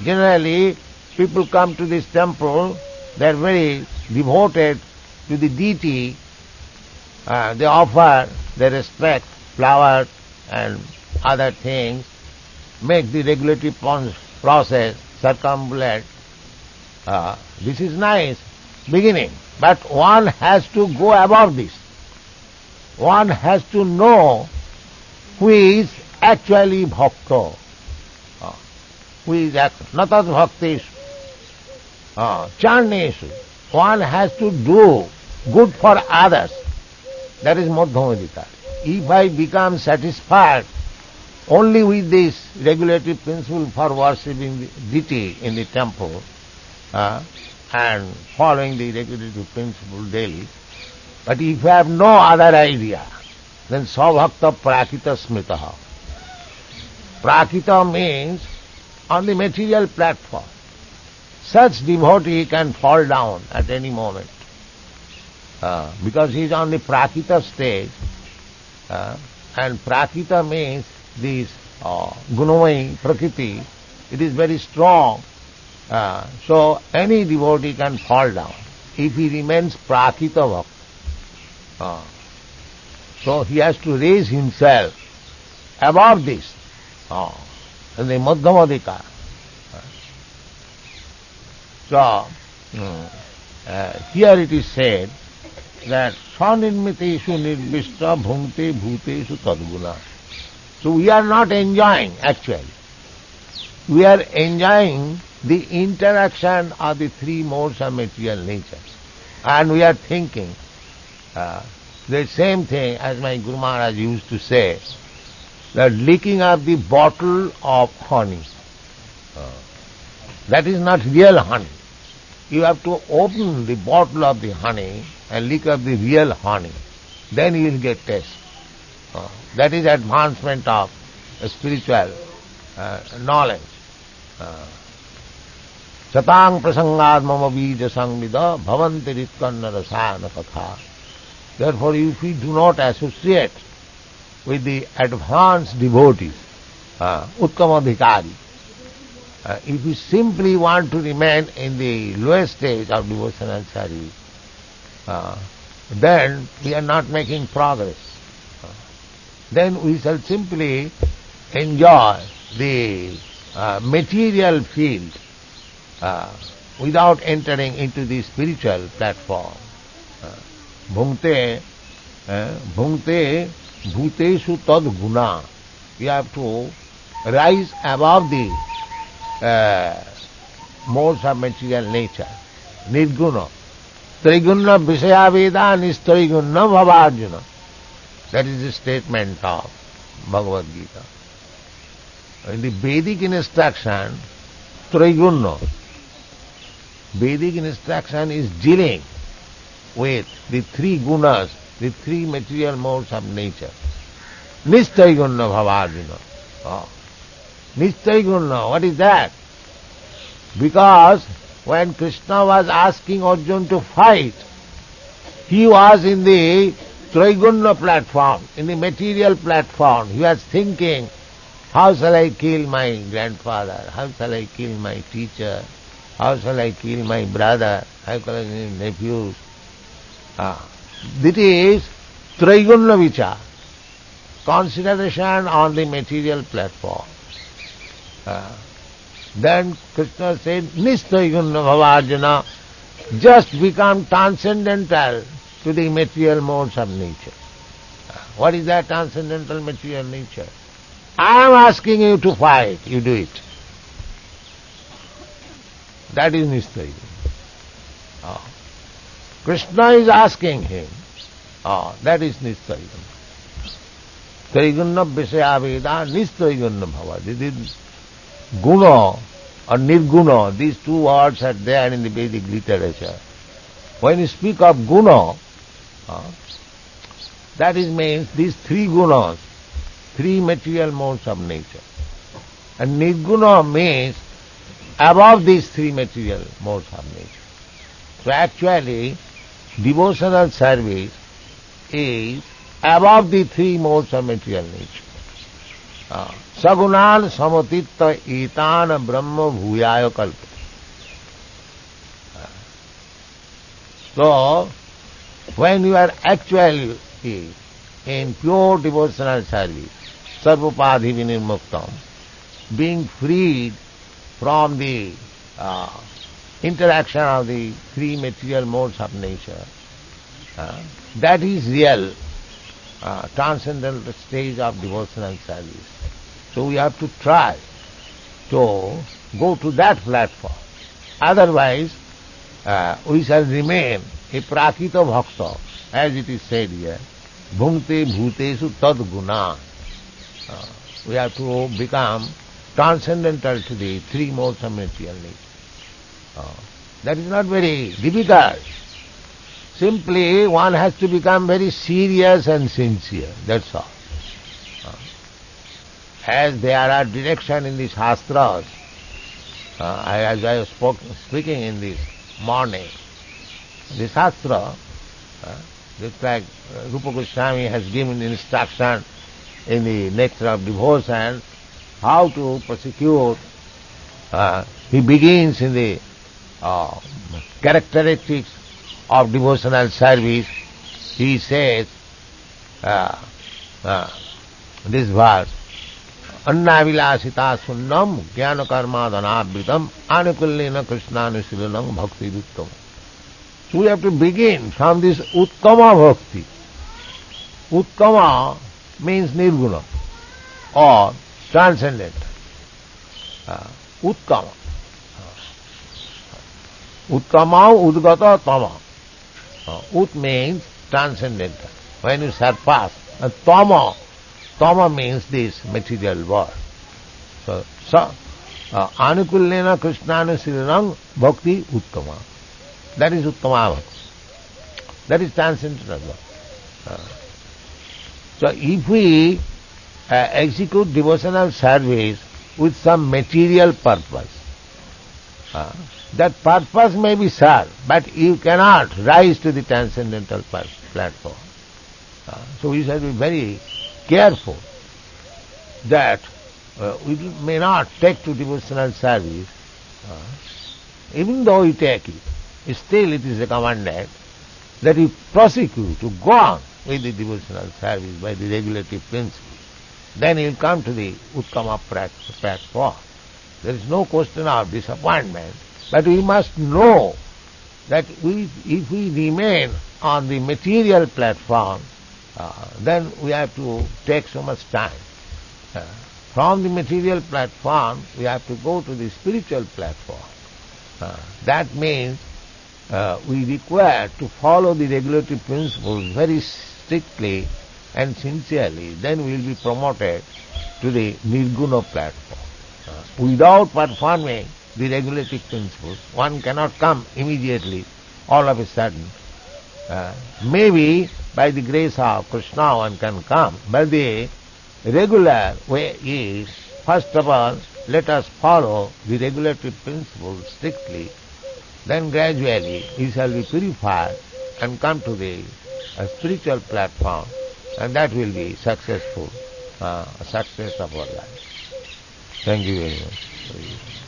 Generally, people come to this temple, they are very devoted to the deity, they offer their respect, flowers and other things, make the regulatory process circumambulate. This is nice beginning, but one has to go above this. One has to know who is actually bhakta, who is natat bhakteshu, charneshu. One has to do good for others. That is madhyamadikar. If I become satisfied only with this regulatory principle for worshipping the deity in the temple and following the regulatory principle daily, but if I have no other idea, then svabhakta prakita smritaha. Prakita means on the material platform. Such devotee can fall down at any moment because he is on the prakita stage, and prakita means this gunamai prakriti. It is very strong, so any devotee can fall down if he remains prakita bhakta. So he has to raise himself above this, in the madhyamadikar. So here it is said that swanirmiteshu nirvishta bhungte bhuteshu tadguna. So we are not enjoying actually. We are enjoying the interaction of the three modes of material nature. And we are thinking the same thing as my Guru Maharaj used to say, that licking up the bottle of honey. That is not real honey. You have to open the bottle of the honey and lick up the real honey. Then you will get taste. That is advancement of spiritual knowledge. Satang prasangad mama bija sangvida bhavanti ritkanna rasana katha. Therefore, if we do not associate with the advanced devotees, utkamadhikari, if we simply want to remain in the lowest stage of devotional service, then we are not making progress. Then we shall simply enjoy the material field without entering into the spiritual platform. Bhungte bhuteshu tad guna. We have to rise above the modes of material nature. Nirguna. Triguna visaya veda nistriguna bhavarjuna. That is the statement of Bhagavad Gita. In the Vedic instruction, Triguna. Vedic instruction is dealing with the three gunas, the three material modes of nature. Nistriguna bhavarjuna. Nistriguna, what is that? Because when Krishna was asking Arjuna to fight, he was in the Triguna platform, in the material platform. He was thinking, how shall I kill my grandfather? How shall I kill my teacher? How shall I kill my brother? How shall I kill my nephews? This is Triguna vichar, consideration on the material platform. Then Krishna said, Nistriguna bhavarjana, just become transcendental to the material modes of nature. What is that transcendental material nature? I am asking you to fight, you do it. That is Nistriguna. Krishna is asking him, that is Nistriguna. Triguna visaya veda nistriguna bhava. This is guna or nirguna. These two words are there in the Vedic literature. When you speak of guna, that is means these three gunas, three material modes of nature. And nirguna means above these three material modes of nature. So actually, devotional service is above the three modes of material nature. Sagunan samatitta etana brahma bhuyaya kalpate. So, when you are actually in pure devotional service, sarvapadhi vinirmuktam, being freed from the interaction of the three material modes of nature, that is real transcendental stage of devotional service. So we have to try to go to that platform. Otherwise, we shall remain a prakita bhakta, as it is said here, bhungte bhutesu tad guna. We have to become transcendental to the three modes of material nature. That is not very difficult. Simply one has to become very serious and sincere, that's all. As there are direction in the Shastras, as I was speaking in this morning, the Shastra, just like Rupa Goswami has given instruction in the Nectar of Devotion, how to prosecute. He begins in the characteristics of devotional service. He says, this verse, Annavilasita sunnam jnana karma dhanabhitam anukullena krishnanushilanam bhakti vittam. So we have to begin from this uttama bhakti. Uttama means nirguna or transcendental. Uttama. Uttama udgata tama. Ut means transcendental. When you surpass. And tama means this material world. So, anukullena krishnanushilanam bhakti uttama. That is uttama bhakti. That is transcendental bhakti. So if we execute devotional service with some material purpose, that purpose may be served, but you cannot rise to the transcendental platform. So we shall be very careful that we may not take to devotional service, even though we take it, still it is recommended that you prosecute, to go on with the devotional service by the regulative principle. Then you will come to the uttama platform. There is no question of disappointment, but we must know that if we remain on the material platform, then we have to take so much time. From the material platform, we have to go to the spiritual platform. That means we require to follow the regulative principles very strictly and sincerely. Then we will be promoted to the nirguna platform. Without performing the regulative principles, one cannot come immediately, all of a sudden. Maybe by the grace of Krishna one can come, but the regular way is, first of all, let us follow the regulative principles strictly, then gradually we shall be purified and come to the spiritual platform, and that will be successful, success of our life. Thank you very much.